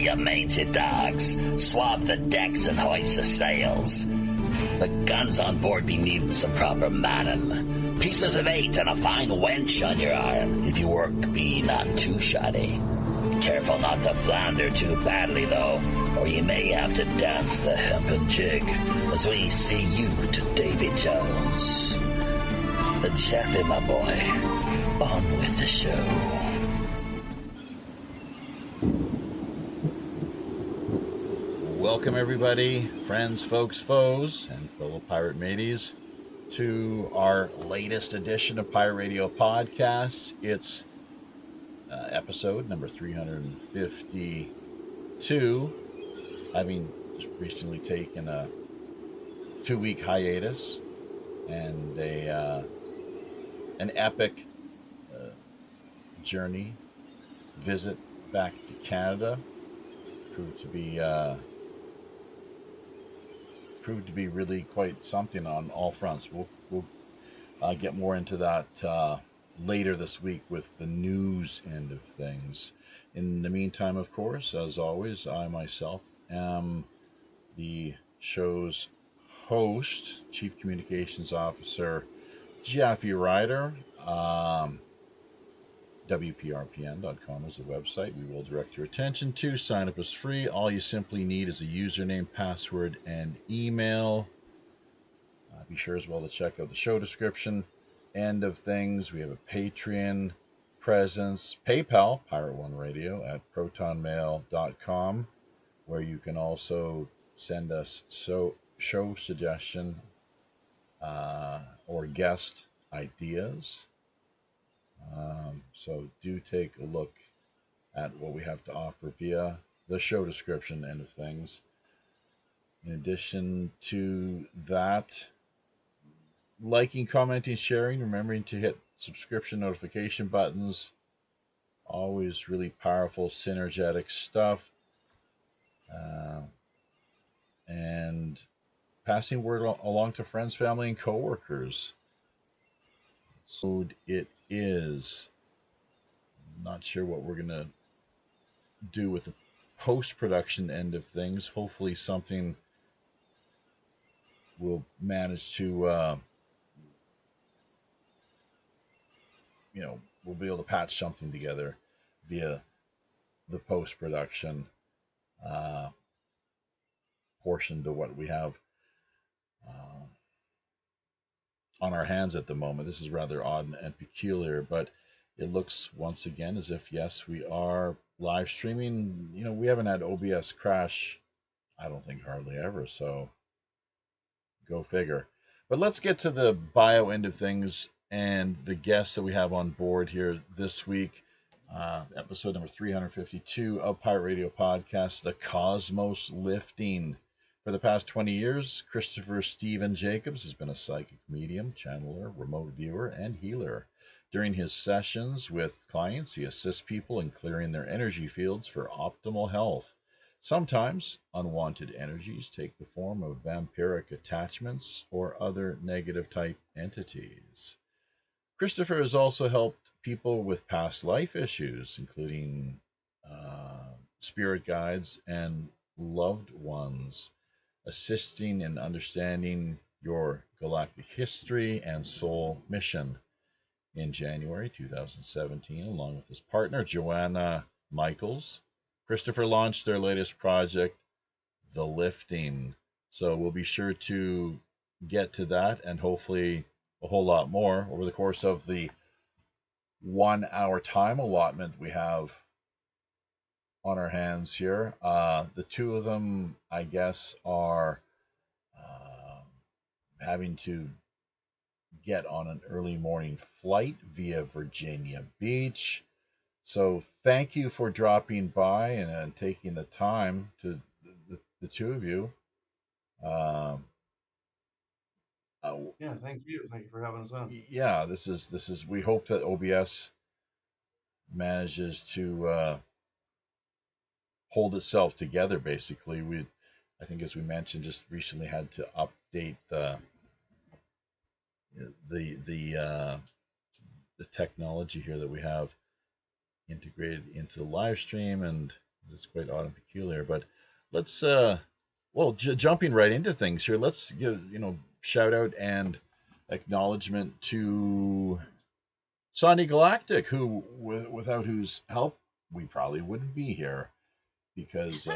you mangy dogs. Swab the decks and hoist the sails. The guns on board be needing some proper manning. Pieces of 8 and a fine wench on your arm. If your work be not too shoddy. Careful not to flounder too badly, though, or you may have to dance the hempen jig as we see you to Davy Jones. Jeffy, my boy, on with the show. Welcome, everybody, friends, folks, foes, and fellow pirate mateys, to our latest edition of Pirate Radio Podcasts. It's episode number 352, having just recently taken a 2-week hiatus and an epic journey visit back to Canada. Proved to be really quite something on all fronts. We'll get more into that later this week with the news end of things. In the meantime, of course, as always, I myself am the show's host, Chief Communications Officer Jeffy Ryder. WPRPN.com is the website we will direct your attention to. Sign up is free. All you simply need is a username, password, and email. Be sure as well to check out the show description. End of things. We have a Patreon presence, PayPal, Pirate One Radio at protonmail.com, where you can also send us show suggestion or guest ideas. So do take a look at what we have to offer via the show description, end of things. In addition to that, liking, commenting, sharing, remembering to hit subscription notification buttons. Always really powerful, synergetic stuff. And passing word along to friends, family, and coworkers. So it is. Not sure what we're going to do with the post-production end of things. Hopefully something we'll manage to we'll be able to patch something together via the post-production portion to what we have on our hands at the moment. This is rather odd and peculiar, but it looks once again as if, yes, we are live streaming. We haven't had OBS crash, I don't think, hardly ever, so go figure. But let's get to the bio end of things and the guests that we have on board here this week. Episode number 352 of Pirate Radio Podcast, The Cosmos Lifting. For the past 20 years, Christopher Stephen Jacobs has been a psychic medium, channeler, remote viewer, and healer. During his sessions with clients, he assists people in clearing their energy fields for optimal health. Sometimes unwanted energies take the form of vampiric attachments or other negative type entities. Christopher has also helped people with past life issues, including spirit guides and loved ones, assisting in understanding your galactic history and soul mission. In January 2017, along with his partner, Joanna Michaels, Christopher launched their latest project, The Lifting. So we'll be sure to get to that and hopefully a whole lot more over the course of the 1 hour time allotment we have on our hands here. The two of them, I guess, are having to get on an early morning flight via Virginia Beach. So thank you for dropping by and taking the time to the two of you. Yeah, thank you. Thank you for having us on. Yeah, this is. We hope that OBS manages to hold itself together. Basically, I think, as we mentioned, just recently had to update the technology here that we have integrated into the live stream, and It's quite odd and peculiar. But let's, well, jumping right into things here. Let's give shout out and acknowledgement to Sonny Galactic, who without whose help we probably wouldn't be here because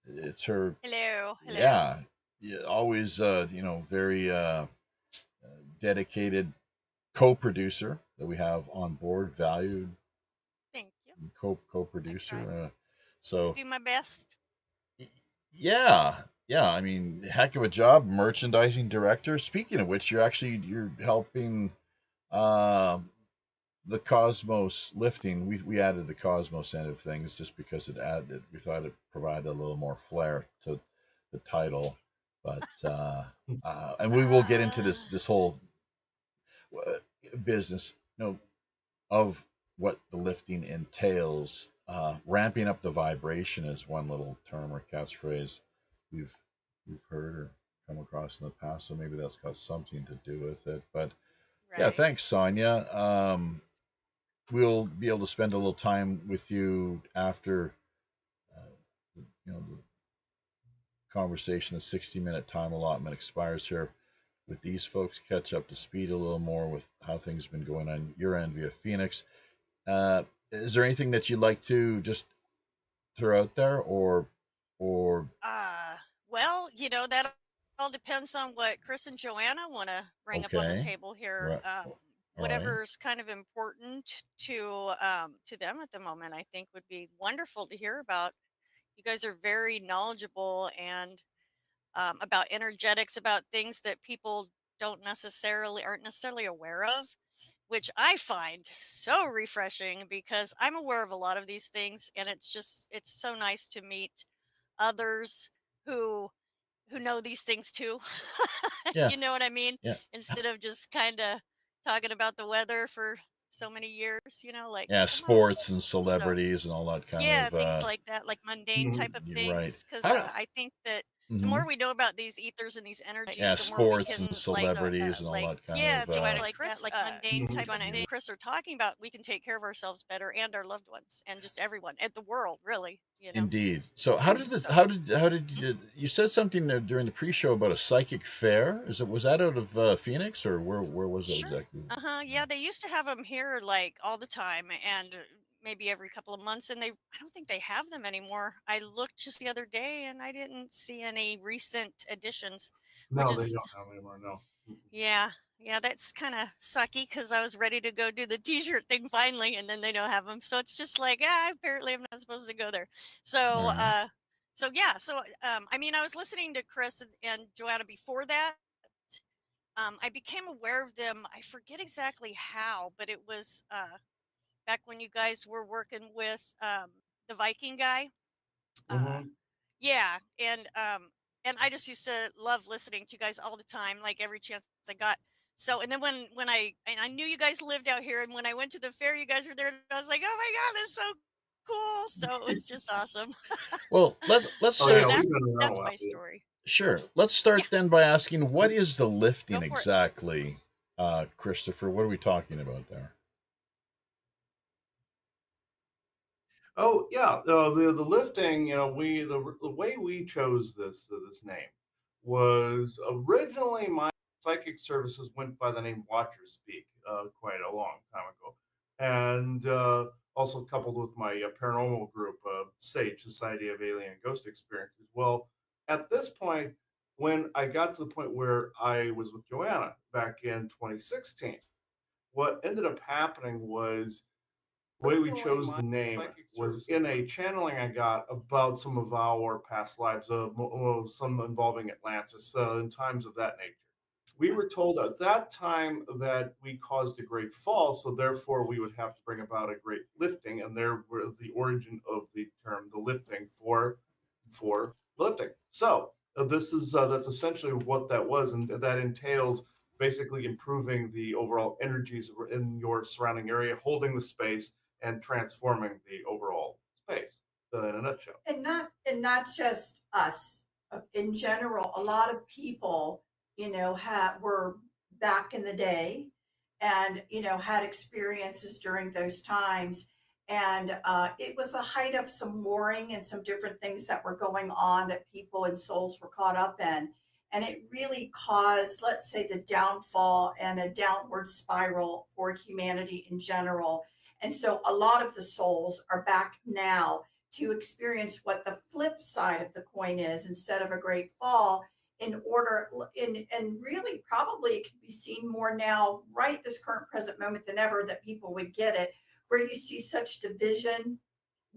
it's her. Hello. Yeah, yeah, always very dedicated co-producer that we have on board, valued Thank you. co-producer. So do my best. Yeah, yeah. I mean, heck of a job, merchandising director. Speaking of which, you're helping uh, the Cosmos lifting. We added the Cosmos end of things just because we thought it provided a little more flair to the title, but and we will get into this whole business, of what the lifting entails. Ramping up the vibration is one little term or catchphrase we've heard or come across in the past, so maybe that's got something to do with it. But yeah, thanks, Sonia. We'll be able to spend a little time with you after the conversation. The 60-minute time allotment expires here with these folks. Catch up to speed a little more with how things have been going on your end via Phoenix. Is there anything that you'd like to just throw out there, or well, that all depends on what Chris and Joanna want to bring up on the table here. Right. Whatever's kind of important to them at the moment, I think would be wonderful to hear about. You guys are very knowledgeable and about energetics, about things that people aren't necessarily aware of, which I find so refreshing because I'm aware of a lot of these things, and it's so nice to meet others who know these things too. Yeah. You know what I mean? Yeah. Instead of just kind of talking about the weather for so many years, like sports and celebrities and all that kind of things like that, like mundane type of things. Because I think that the more we know about these ethers and these energies, the more we sports can and celebrities and all that kind of Joanna, like Chris, like mundane type Joanna and Chris are talking about, we can take care of ourselves better and our loved ones and just everyone and the world, really. Indeed. So how did you said something during the pre-show about a psychic fair? Was that out of Phoenix, or where was it exactly? Yeah, they used to have them here like all the time and maybe every couple of months, and I don't think they have them anymore. I looked just the other day and I didn't see any recent additions. No, they don't have anymore. No. Yeah, that's kind of sucky because I was ready to go do the T-shirt thing finally, and then they don't have them. So it's just like, apparently I'm not supposed to go there. So, I mean, I was listening to Chris and Joanna before that. I became aware of them. I forget exactly how, but it was back when you guys were working with the Viking guy. Yeah, and I just used to love listening to you guys all the time, like every chance I got. So, and then when I knew you guys lived out here, and when I went to the fair, you guys were there, and I was like, oh my god, that's so cool. So it was just awesome. Well, let's start. That's my story. Sure. Let's start then by asking, what is the lifting exactly, Christopher? What are we talking about there? Oh yeah, the lifting. The way we chose this name was originally my psychic services went by the name Watcher Speak quite a long time ago, and also coupled with my paranormal group, SAGE, Society of Alien and Ghost Experiences. Well, at this point, when I got to the point where I was with Joanna back in 2016, what ended up happening was the way we chose the name was in a channeling I got about some of our past lives, some involving Atlantis and times of that nature. We were told at that time that we caused a great fall, so therefore we would have to bring about a great lifting, and there was the origin of the term the lifting for lifting. So that's essentially what that was, and that entails basically improving the overall energies in your surrounding area, holding the space, and transforming the overall space in a nutshell. And not just us. In general, a lot of people, were back in the day and, had experiences during those times. And it was the height of some warring and some different things that were going on that people and souls were caught up in. And it really caused, let's say, the downfall and a downward spiral for humanity in general. And so a lot of the souls are back now to experience what the flip side of the coin is. Instead of a great fall, in order, and really probably it can be seen more now, right this current present moment than ever, that people would get it, where you see such division,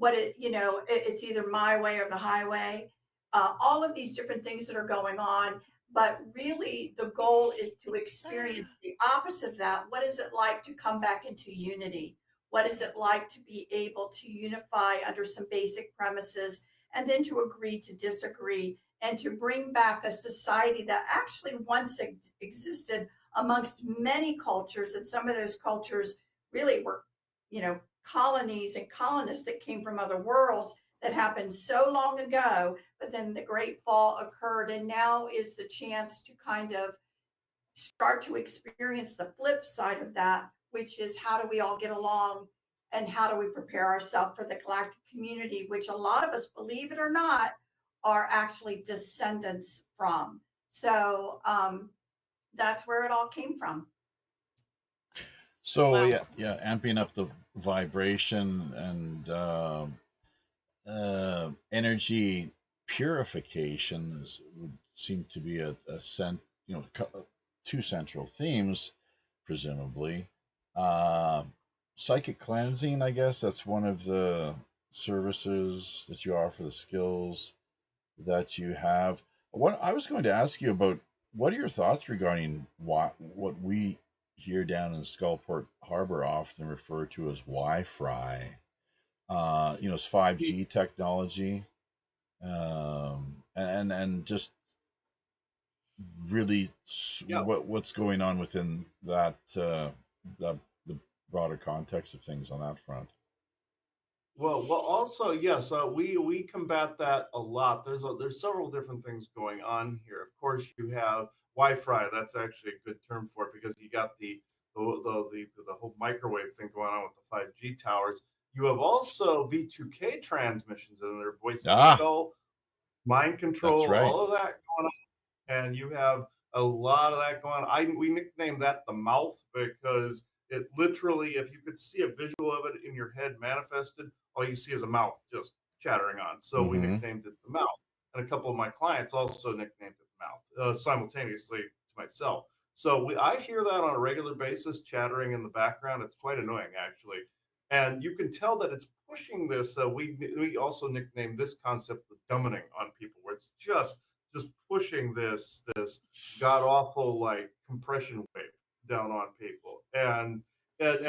it's either my way or the highway, all of these different things that are going on. But really the goal is to experience the opposite of that. What is it like to come back into unity? What is it like to be able to unify under some basic premises, and then to agree to disagree, and to bring back a society that actually once existed amongst many cultures, and some of those cultures really were, colonies and colonists that came from other worlds, that happened so long ago. But then the great fall occurred, and now is the chance to kind of start to experience the flip side of that, which is how do we all get along, and how do we prepare ourselves for the galactic community, which a lot of us, believe it or not, are actually descendants from. So that's where it all came from. So Wow. yeah, amping up the vibration and energy purification would seem to be two central themes, presumably. Uh, Psychic cleansing, I guess that's one of the services that you offer, the skills that you have. What I was going to ask you about, what are your thoughts regarding what we here down in Skullport Harbor often refer to as Wi-Fi? It's 5G technology, and just really Yeah. what's going on within the broader context of things on that front. Well, also yes, we combat that a lot. There's several different things going on here. Of course, you have Wi-Fi. That's actually a good term for it, because you got the whole microwave thing going on with the 5G towers. You have also V2K transmissions, and their voice to Ah, skull, mind that's control, right. all of that going on. And you have a lot of that going on. We nicknamed that the mouth, because it literally, if you could see a visual of it in your head manifested, all you see is a mouth just chattering on. So we Mm-hmm. nicknamed it the mouth, and a couple of my clients also nicknamed it the mouth, simultaneously to myself. So I hear that on a regular basis, chattering in the background. It's quite annoying, actually, and you can tell that it's pushing this. We also nicknamed this concept the dumbing on people, where it's just pushing this god awful like compression wave down on people, and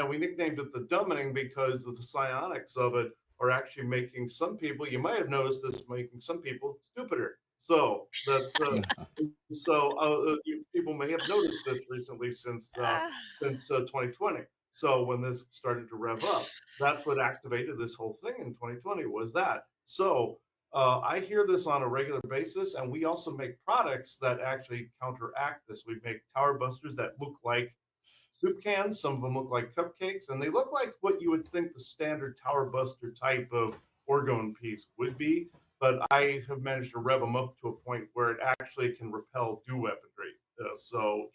we nicknamed it the dumbing because of the psionics of it are actually making some people, you might have noticed this, making some people stupider. So that people may have noticed this recently Ah, since 2020. So when this started to rev up, that's what activated this whole thing in 2020, was that. So I hear this on a regular basis, and we also make products that actually counteract this. We make tower busters that look like soup cans. Some of them look like cupcakes, and they look like what you would think the standard tower buster type of orgone piece would be. But I have managed to rev them up to a point where it actually can repel dew weaponry. So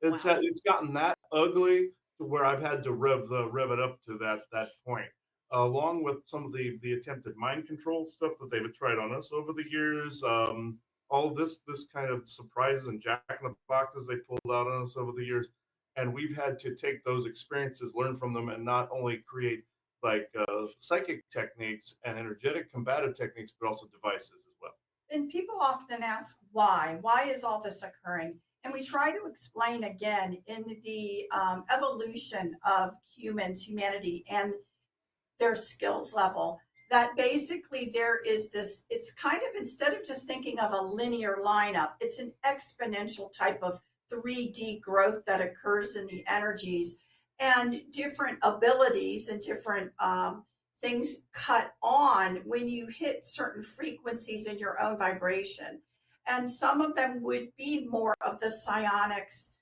wow. it's gotten that ugly to where I've had to rev it up to that point. Along with some of the attempted mind control stuff that they've tried on us over the years, all of this kind of surprises and jack in the boxes they pulled out on us over the years, and we've had to take those experiences, learn from them, and not only create like psychic techniques and energetic combative techniques, but also devices as well. And people often ask why. Why is all this occurring? And we try to explain again in the evolution of humanity, and their skills level, that basically there is this, it's kind of, instead of just thinking of a linear lineup, it's an exponential type of 3D growth that occurs in the energies, and different abilities and different things cut on when you hit certain frequencies in your own vibration. And some of them would be more of the psionics,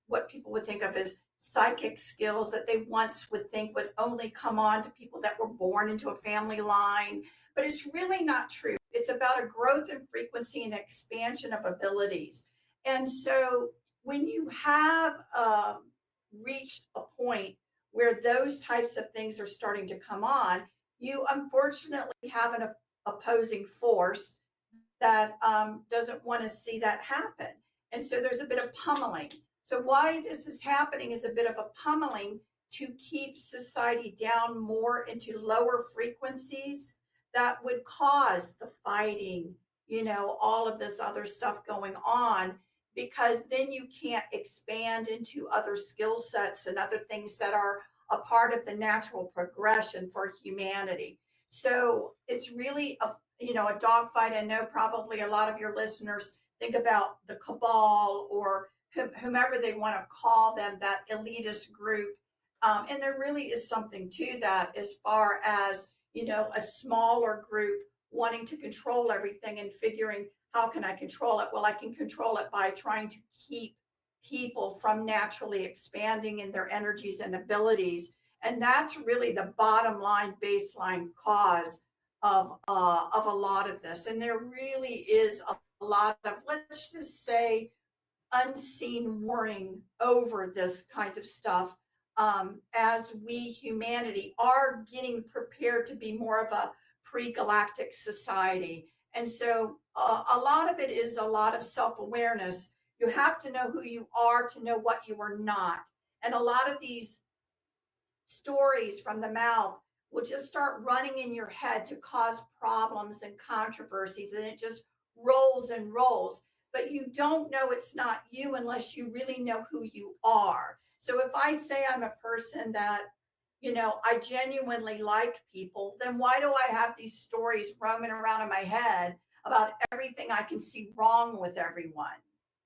what people would think of as psychic skills that they once would think would only come on to people that were born into a family line. But it's really not true. It's about a growth in frequency and expansion of abilities. And so when you have reached a point where those types of things are starting to come on, you unfortunately have an opposing force that doesn't want to see that happen. And so there's a bit of pummeling. So why this is happening is a bit of a pummeling to keep society down more into lower frequencies that would cause the fighting, all of this other stuff going on, because then you can't expand into other skill sets and other things that are a part of the natural progression for humanity. So it's really a dogfight. I know probably a lot of your listeners think about the cabal or whomever they want to call them, that elitist group. And there really is something to that, as far as, a smaller group wanting to control everything and figuring, how can I control it? Well, I can control it by trying to keep people from naturally expanding in their energies and abilities. And that's really the bottom line, baseline cause of a lot of this. And there really is a lot of, let's just say, unseen warring over this kind of stuff, as we humanity are getting prepared to be more of a pre-galactic society. And so a lot of it is a lot of self-awareness. You have to know who you are to know what you are not. And a lot of these stories from the mouth will just start running in your head to cause problems and controversies, and it just rolls and rolls. But you don't know it's not you unless you really know who you are. So if I say I'm a person that, I genuinely like people, then why do I have these stories roaming around in my head about everything I can see wrong with everyone?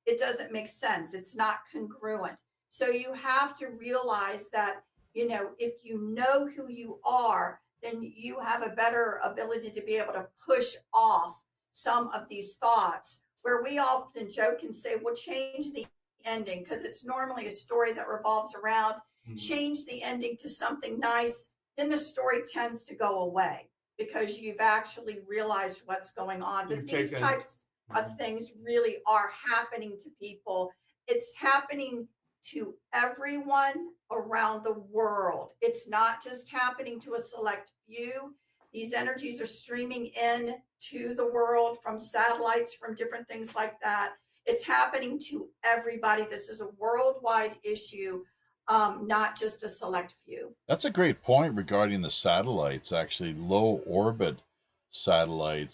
It doesn't make sense. It's not congruent. So you have to realize that, if you know who you are, then you have a better ability to be able to push off some of these thoughts, where we often joke and say, well, change the ending, because it's normally a story that revolves around change the ending to something nice. Then the story tends to go away because you've actually realized what's going on. But these types of things really are happening to people. It's happening to everyone around the world. It's not just happening to a select few. These energies are streaming in to the world from satellites, from different things like that. It's happening to everybody. This is a worldwide issue, not just a select few. That's a great point regarding the satellites, actually, low orbit satellites.